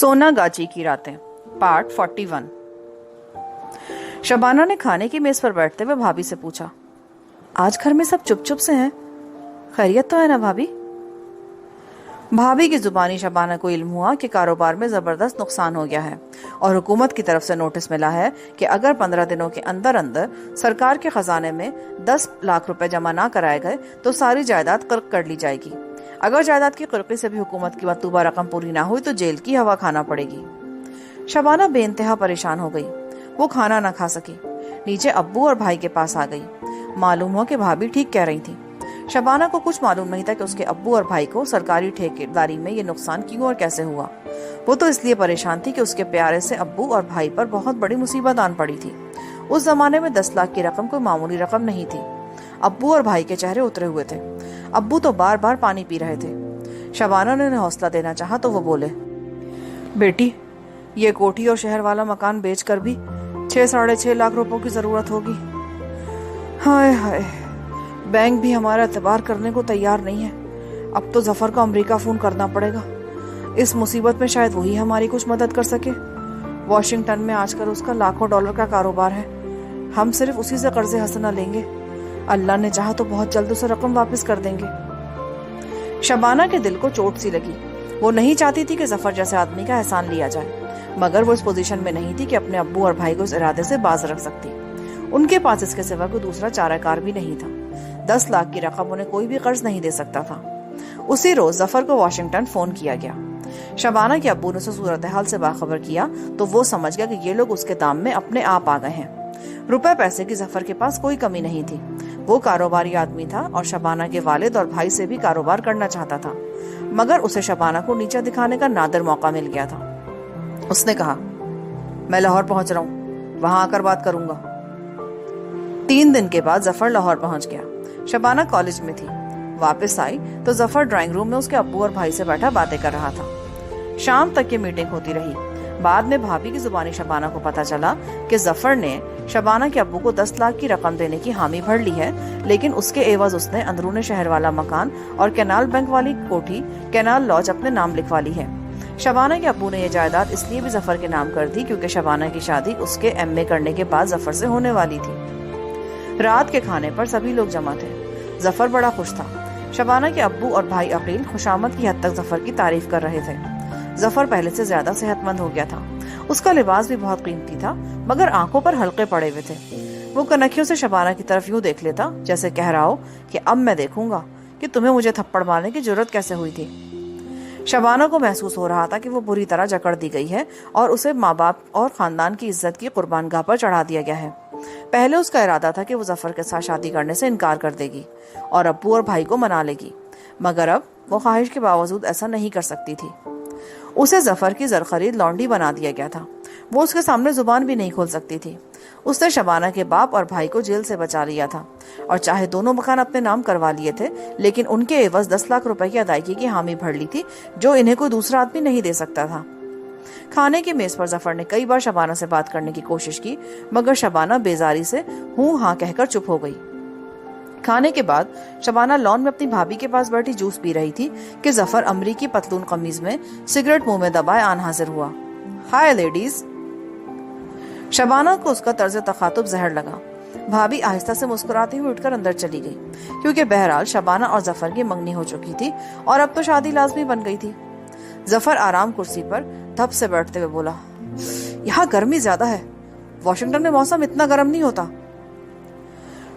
सोना गाची की रातें पार्ट 41। शबाना ने खाने की मेज पर बैठते हुए भाभी से पूछा, आज घर में सब चुप चुप से हैं, खैरियत तो है ना भाभी? भाभी की जुबानी शबाना को इल्म हुआ कि कारोबार में जबरदस्त नुकसान हो गया है और हुकूमत की तरफ से नोटिस मिला है कि अगर 15 दिनों के अंदर अंदर सरकार के खजाने में 10 लाख रुपए जमा ना कराए गए तो सारी जायदाद कर्क कर ली जाएगी। अगर जायदाद की कर्की से भी हुकूमत की मतलूबा रकम पूरी ना हुई तो जेल की हवा खाना पड़ेगी। शबाना बेइंतहा परेशान हो गई। वो खाना ना खा सकी। नीचे अब्बू और भाई के पास आ गई। मालूम हुआ कि भाभी ठीक कह रही थी। शबाना को कुछ मालूम नहीं था कि उसके अब्बू और भाई को सरकारी ठेकेदारी में ये नुकसान क्यों और कैसे हुआ। वो तो इसलिए परेशान थी कि उसके प्यारे से अब्बू और भाई पर बहुत बड़ी मुसीबत आन पड़ी थी। उस जमाने में 10 लाख की रकम कोई मामूली रकम नहीं थी। अब्बू और भाई के चेहरे उतरे हुए थे। अब्बू तो बार बार पानी पी रहे थे। शबाना ने उन्हें हौसला देना चाहा तो वो बोले, बेटी, ये कोठी और शहर वाला मकान बेचकर भी 6-6.5 लाख रुपयों की जरूरत होगी। हाय हाय, बैंक भी हमारा एतबार करने को तैयार नहीं है। अब तो जफर को अमेरिका फोन करना पड़ेगा। इस मुसीबत में शायद वही हमारी कुछ मदद कर सके। वॉशिंगटन में आजकल उसका लाखों डॉलर का कारोबार है। हम सिर्फ उसी से कर्जे हसना लेंगे। अल्लाह ने चाहा तो बहुत जल्द उसे रकम वापस कर देंगे। शबाना के दिल को चोट सी लगी। वो नहीं चाहती थी कि जफर जैसे आदमी का एहसान लिया जाए, मगर वो इस पोजीशन में नहीं थी कि अपने अब्बू और भाई को इस इरादे से बाज रख सकती। उनके पास इसके सिवा कोई दूसरा चाराकार भी नहीं था। 10 लाख की रकम उन्हें कोई भी कर्ज नहीं दे सकता था। उसी रोज जफर को वाशिंगटन फोन किया गया। शबाना के अब्बू ने उसे सूरत हाल से बाखबर किया तो वो समझ गया कि ये लोग उसके दाम में अपने आप आ गए हैं। रुपए पैसे की जफर के पास कोई कमी नहीं थी। वो कारोबारी आदमी था और शबाना के वालिद और भाई से भी कारोबार करना चाहता था, मगर उसे शबाना को नीचा दिखाने का नादिर मौका मिल गया था। उसने कहा, मैं लाहौर पहुंच रहा हूँ, वहां आकर बात करूंगा। 3 दिन के बाद जफर लाहौर पहुंच गया। शबाना कॉलेज में थी। वापस आई तो जफर ड्राइंग रूम में उसके अब्बू और भाई से बैठा बातें कर रहा था। शाम तक ये मीटिंग होती रही। बाद में भाभी की जुबानी शबाना को पता चला कि जफर ने शबाना के अब्बू को 10 लाख की रकम देने की हामी भर ली है, लेकिन उसके एवज उसने अंदरूनी शहर वाला मकान और कैनाल बैंक वाली कोठी, कैनाल लॉज अपने नाम लिखवा ली है। शबाना के अब्बू ने यह जायदाद इसलिए भी जफर के नाम कर दी क्योंकि शबाना की शादी उसके एमए करने के बाद जफर से होने वाली थी। रात के खाने पर सभी लोग जमा थे। जफर बड़ा खुश था। शबाना के अब्बू और भाई अकील खुशामद की हद तक जफर की तारीफ कर रहे थे। जफर पहले से ज्यादा सेहतमंद हो गया था। उसका लिबास भी बहुत कीमती था, मगर आंखों पर हल्के पड़े हुए थे। वो कनखियों से शबाना की तरफ यूं देख लेता जैसे कह रहा हो कि अब मैं देखूंगा कि तुम्हें मुझे थप्पड़ मारने की जरूरत कैसे हुई थी। शबाना को महसूस हो रहा था कि वो बुरी तरह जकड़ दी गई है और उसे माँ बाप और खानदान की इज्जत की कुर्बानगाह पर चढ़ा दिया गया है। पहले उसका इरादा था कि वो जफर के साथ शादी करने से इनकार कर देगी और अब्बू और भाई को मना लेगी, मगर अब वो ख्वाहिश के बावजूद ऐसा नहीं कर सकती थी। उसे जफर की जरखरीद लौंडी बना दिया गया था। वो उसके सामने जुबान भी नहीं खोल सकती थी। उसने शबाना के बाप और भाई को जेल से बचा लिया था और चाहे दोनों मकान अपने नाम करवा लिए थे, लेकिन उनके एवज 10 लाख रुपए की अदायगी की हामी भर ली थी, जो इन्हें कोई दूसरा आदमी नहीं दे सकता था। खाने की मेज पर जफर ने कई बार शबाना से बात करने की कोशिश की, मगर शबाना बेजारी से हूं हां कहकर चुप हो गई। खाने के बाद शबाना लॉन में अपनी भाभी के पास बैठी जूस पी रही थी कि जफर अमरीकी पतलून कमीज में सिगरेट मुंह में दबाए आन हाजिर हुआ। हाय लेडीज। शबाना को उसका तर्ज तखातुब जहर लगा। भाभी आहिस्ता से मुस्कुराती हुई उठकर अंदर चली गई, क्योंकि बहरहाल शबाना और जफर की मंगनी हो चुकी थी और अब तो शादी लाजमी बन गई थी। जफर आराम कुर्सी पर धप से बैठते हुए बोला, यहाँ गर्मी ज्यादा है, वॉशिंगटन में मौसम इतना गर्म नहीं होता।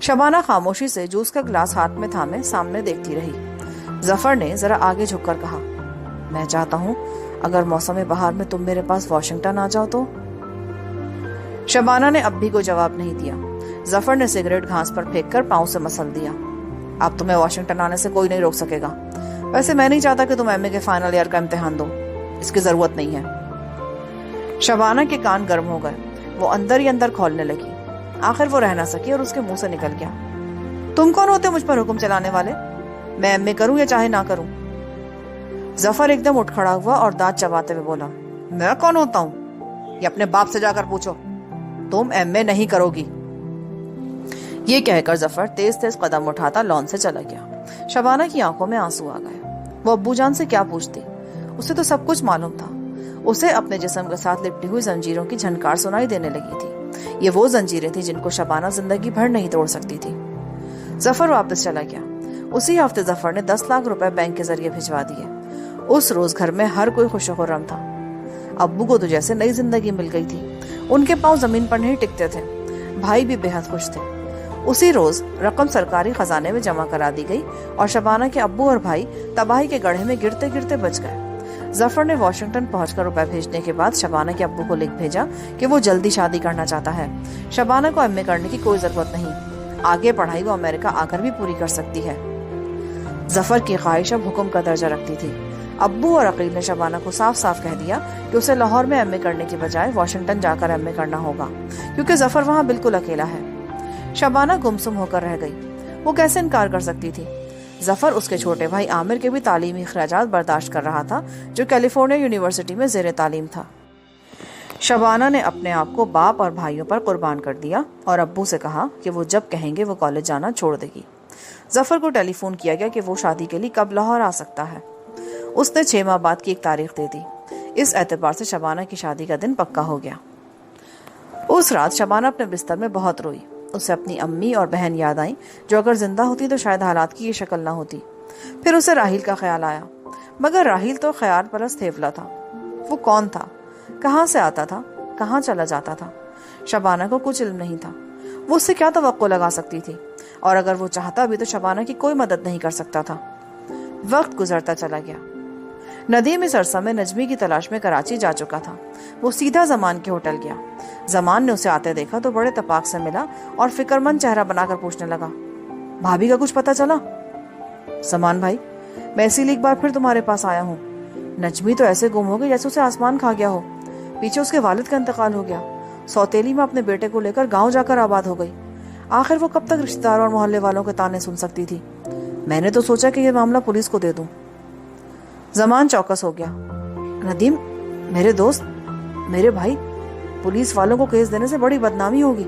शबाना खामोशी से जूस का गिलास हाथ में थामे सामने देखती रही। जफर ने जरा आगे झुककर कहा, मैं चाहता हूँ अगर मौसम बहार में तुम मेरे पास वॉशिंगटन आ जाओ तो। शबाना ने अब भी कोई जवाब नहीं दिया। जफर ने सिगरेट घास पर फेंक कर पांव से मसल दिया। अब तुम्हें वॉशिंगटन आने से कोई नहीं रोक सकेगा। वैसे मैं नहीं चाहता कि तुम एमए के फाइनल ईयर का इम्तिहान दो, इसकी जरूरत नहीं है। शबाना के कान गर्म हो गए। वो अंदर ही अंदर खोलने लगी। आखिर वो रह ना सकी और उसके मुंह से निकल गया, तुम कौन होते मुझ पर हुक्म चलाने वाले? मैं एमए करूं या चाहे ना करूं? जफर एकदम उठ खड़ा हुआ और दांत चबाते हुए बोला, मैं कौन होता हूं? ये अपने बाप से जाकर पूछो। तुम एमए नहीं करोगी। ये कहकर जफर तेज तेज कदम उठाता लॉन से चला गया। शबाना की आंखों में आंसू आ गए। वो अब्बू जान से क्या पूछती? उसे तो सब कुछ मालूम था। उसे अपने जिस्म के साथ लिपटी हुई जंजीरों की झनकार सुनाई देने लगी थी। ये वो जंजीरें थी जिनको शबाना जिंदगी भर नहीं तोड़ सकती थी। जफर वापस चला गया। उसी हफ्ते जफर ने 10 लाख रुपए बैंक के जरिए भिजवा दिए। उस रोज घर में हर कोई खुशखुर्रम था। अब्बू को तो जैसे नई जिंदगी मिल गई थी। उनके पांव जमीन पर नहीं टिकते थे। भाई भी बेहद खुश थे। उसी रोज रकम सरकारी खजाने में जमा करा दी गई और शबाना के अब्बू और भाई तबाही के गड्ढे में गिरते गिरते बच गए। जफर ने वॉशिंगटन पहुंचकर रुपए भेजने के बाद शबाना के अब्बू को लिख भेजा कि वो जल्दी शादी करना चाहता है। शबाना को एमए करने की कोई जरूरत नहीं, आगे पढ़ाई वो अमेरिका आकर भी पूरी कर सकती है। जफर की ख्वाहिश अब हुक्म का दर्जा रखती थी। अब्बू और अकील ने शबाना को साफ साफ कह दिया कि उसे लाहौर में एमए करने की बजाय वॉशिंगटन जाकर एमए करना होगा, क्योंकि जफर वहां बिल्कुल अकेला है। शबाना गुमसुम होकर रह गई। वो कैसे इनकार कर सकती थी? जफर उसके छोटे भाई आमिर के भी तालीमी अखराजात बर्दाश्त कर रहा था, जो कैलिफोर्निया यूनिवर्सिटी में ज़ेरे तालीम था। शबाना ने अपने आप को बाप और भाइयों पर कुर्बान कर दिया और अब्बू से कहा कि वो जब कहेंगे वो कॉलेज जाना छोड़ देगी। जफर को टेलीफोन किया गया कि वो शादी के लिए कब लाहौर आ सकता है। उसने 6 माह बाद की एक तारीख दे दी। इस एतबार से शबाना की शादी का दिन पक्का हो गया। उस रात शबाना अपने बिस्तर में बहुत रोई। उसे अपनी अम्मी और बहन याद आई, जो अगर जिंदा होती तो शायद हालात की ये शक्ल ना होती। फिर उसे राहिल का ख्याल आया, मगर राहिल तो ख्याल परस्त थेवला था। वो कौन था, कहाँ से आता था, कहाँ चला जाता था? शबाना को कुछ इल्म नहीं था। वो उससे क्या तवक्को लगा सकती थी, और अगर वो चाहता भी तो शबाना की कोई मदद नहीं कर सकता था। वक्त गुजरता चला गया। नदीम इस अरसा में नजमी की तलाश में कराची जा चुका था। वो सीधा जमान के होटल गया। जमान ने उसे आते देखा तो बड़े तपाक से मिला और फिक्रमंद चेहरा बनाकर पूछने लगा, भाभी का कुछ पता चला? जमान भाई, मैं इसीलिए एक बार फिर तुम्हारे पास आया हूँ। नजमी तो ऐसे गुम हो गई जैसे उसे आसमान खा गया हो। पीछे उसके वालिद का इंतकाल हो गया। सौतेली में अपने बेटे को लेकर गाँव जाकर आबाद हो गई। आखिर वो कब तक रिश्तेदारों और मोहल्ले वालों के ताने सुन सकती थी? मैंने तो सोचा कि यह मामला पुलिस को दे दूं। जमान चौकस हो गया। नदीम, मेरे दोस्त, मेरे भाई, पुलिस वालों को केस देने से बड़ी बदनामी होगी,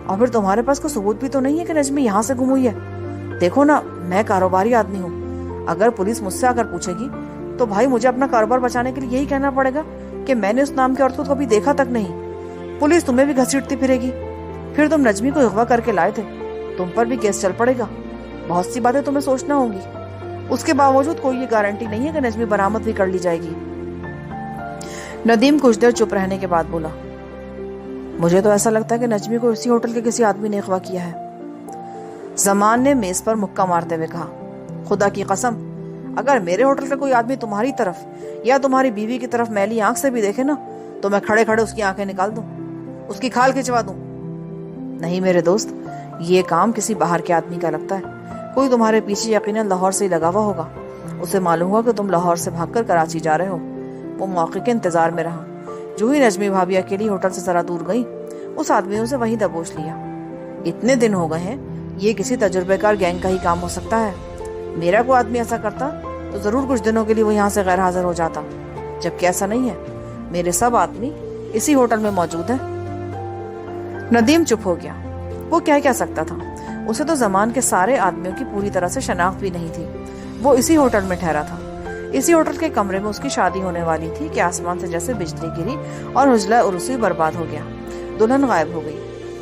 और फिर तुम्हारे पास कोई सबूत भी तो नहीं है कि नजमी यहाँ से गुम हुई है। देखो ना, मैं कारोबारी आदमी हूँ। अगर पुलिस मुझसे आकर पूछेगी तो भाई मुझे अपना कारोबार बचाने के लिए यही कहना पड़ेगा कि मैंने उस नाम के औरत को कभी देखा तक नहीं। पुलिस तुम्हें भी घसीटती फिरेगी। फिर तुम नजमी को अगवा करके लाए थे, तुम पर भी केस चल पड़ेगा। बहुत सी बातें तुम्हें सोचना होंगी। उसके बावजूद कोई ये गारंटी नहीं है कि नजमी बरामद भी कर ली जाएगी। नदीम कुछ देर चुप रहने के बाद बोला, मुझे तो ऐसा लगता है कि नजमी को इसी होटल के किसी आदमी ने अगवा किया है। जमान ने मेज पर मुक्का मारते हुए कहा, खुदा की कसम, अगर मेरे होटल का कोई आदमी तुम्हारी तरफ या तुम्हारी बीवी की तरफ मैली आंख से भी देखे ना, तो मैं खड़े खड़े उसकी आंखें निकाल दूं, उसकी खाल खिंचवा दूं। नहीं मेरे दोस्त, ये काम किसी बाहर के आदमी का लगता है। कोई तुम्हारे पीछे यकीनन लाहौर से ही लगा हुआ होगा। उसे मालूम हुआ कि तुम लाहौर से भागकर कराची जा रहे हो। वो मौके के इंतजार में रहा। जो ही नजमी भाभी अकेली होटल से जरा दूर गई, उस आदमी ने उसे वहीं दबोच लिया। इतने दिन हो गए हैं, ये किसी तजुर्बेकार गैंग का ही काम हो सकता है। मेरा कोई आदमी ऐसा करता तो जरूर कुछ दिनों के लिए वो यहाँ से गैर हाजिर हो जाता, जबकि ऐसा नहीं है। मेरे सब आदमी इसी होटल में मौजूद हैं। नदीम चुप हो गया। वो क्या कह सकता था? उसे तो जमान के सारे आदमियों की पूरी तरह से शनाख्त भी नहीं थी। वो इसी होटल में ठहरा था। इसी होटल के कमरे में उसकी शादी होने वाली थी कि आसमान से जैसे बिजली गिरी और हुजला उर्सी बर्बाद हो गया। दुल्हन गायब हो गई।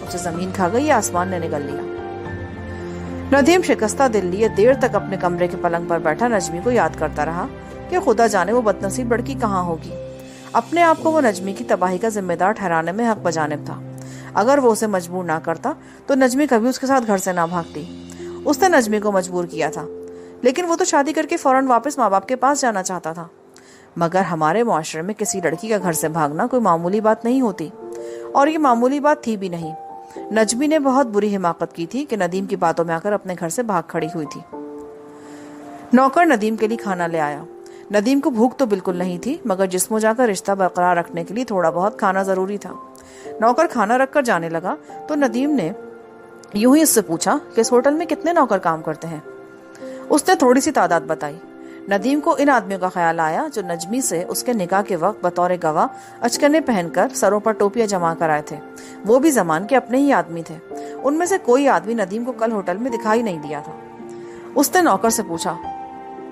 उसे जमीन खा गई या आसमान ने निगल लिया। नदीम शिकस्ता दिल लिए देर तक अपने कमरे के पलंग पर बैठा नजमी को याद करता रहा कि खुदा जाने वो बदनसीब लड़की कहाँ होगी। अपने आप को वो नजमी की तबाही का जिम्मेदार ठहराने में हक बजानिब था। अगर वो उसे मजबूर ना करता तो नजमी कभी उसके साथ घर से ना भागती। उसने नजमी को मजबूर किया था, लेकिन वो तो शादी करके फौरन वापस माँ बाप के पास जाना चाहता था। मगर हमारे मुआशरे में किसी लड़की का घर से भागना कोई मामूली बात नहीं होती, और ये मामूली बात थी भी नहीं। नजमी ने बहुत बुरी हिमाकत की थी कि नदीम की बातों में आकर अपने घर से भाग खड़ी हुई थी। नौकर नदीम के लिए खाना ले आया। नदीम को भूख तो बिल्कुल नहीं थी, मगर जिस्मो जाकर रिश्ता बरकरार रखने के लिए थोड़ा बहुत खाना जरूरी था। नौकर खाना रखकर जाने लगा तो नदीम ने यूं ही उससे पूछा कि इस होटल में कितने नौकर काम करते हैं। उसने थोड़ी सी तादाद बताई। नदीम को इन आदमियों का ख्याल आया जो नजमी से उसके निकाह के वक्त बतौर गवाह अचकने पहनकर सरों पर टोपियां जमा कर आए थे। वो भी जमान के अपने ही आदमी थे। उनमें से कोई आदमी नदीम को कल होटल में दिखाई नहीं दिया था। उसने नौकर से पूछा,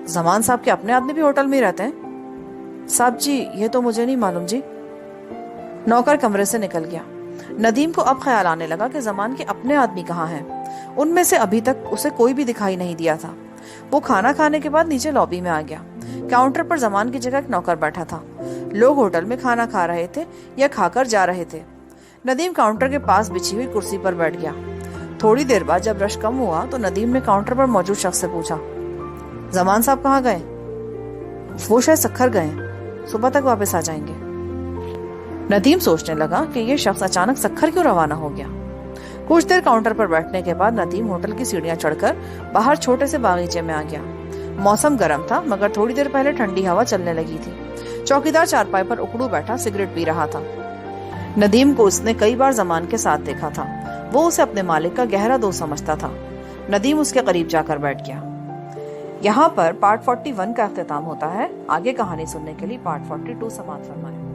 जमान साहब के अपने आदमी भी होटल में ही रहते हैं? साहब जी ये तो मुझे नहीं मालूम जी। नौकर कमरे से निकल गया। नदीम को अब ख्याल आने लगा कि जमान के अपने आदमी कहाँ हैं। उनमें से अभी तक उसे कोई भी दिखाई नहीं दिया था। वो खाना खाने के बाद नीचे लॉबी में आ गया। काउंटर पर जमान की जगह एक नौकर बैठा था। लोग होटल में खाना खा रहे थे या खाकर जा रहे थे। नदीम काउंटर के पास बिछी हुई कुर्सी पर बैठ गया। थोड़ी देर बाद जब रश कम हुआ तो नदीम ने काउंटर पर मौजूद शख्स से पूछा, जमान साहब कहाँ गए? वो शायद सक्खर गए, सुबह तक वापस आ जाएंगे। नदीम सोचने लगा कि ये शख्स अचानक सक्खर क्यों रवाना हो गया। कुछ देर काउंटर पर बैठने के बाद नदीम होटल की सीढ़ियां चढ़कर बाहर छोटे से बागीचे में आ गया। मौसम गर्म था मगर थोड़ी देर पहले ठंडी हवा चलने लगी थी। चौकीदार चारपाई पर उकड़ू बैठा सिगरेट पी रहा था। नदीम को उसने कई बार जमान के साथ देखा था। वो उसे अपने मालिक का गहरा दोस्त समझता था। नदीम उसके करीब जाकर बैठ गया। यहाँ पर पार्ट 41 का अख्तिताम होता है। आगे कहानी सुनने के लिए पार्ट 42 समाप्त फरमाएं।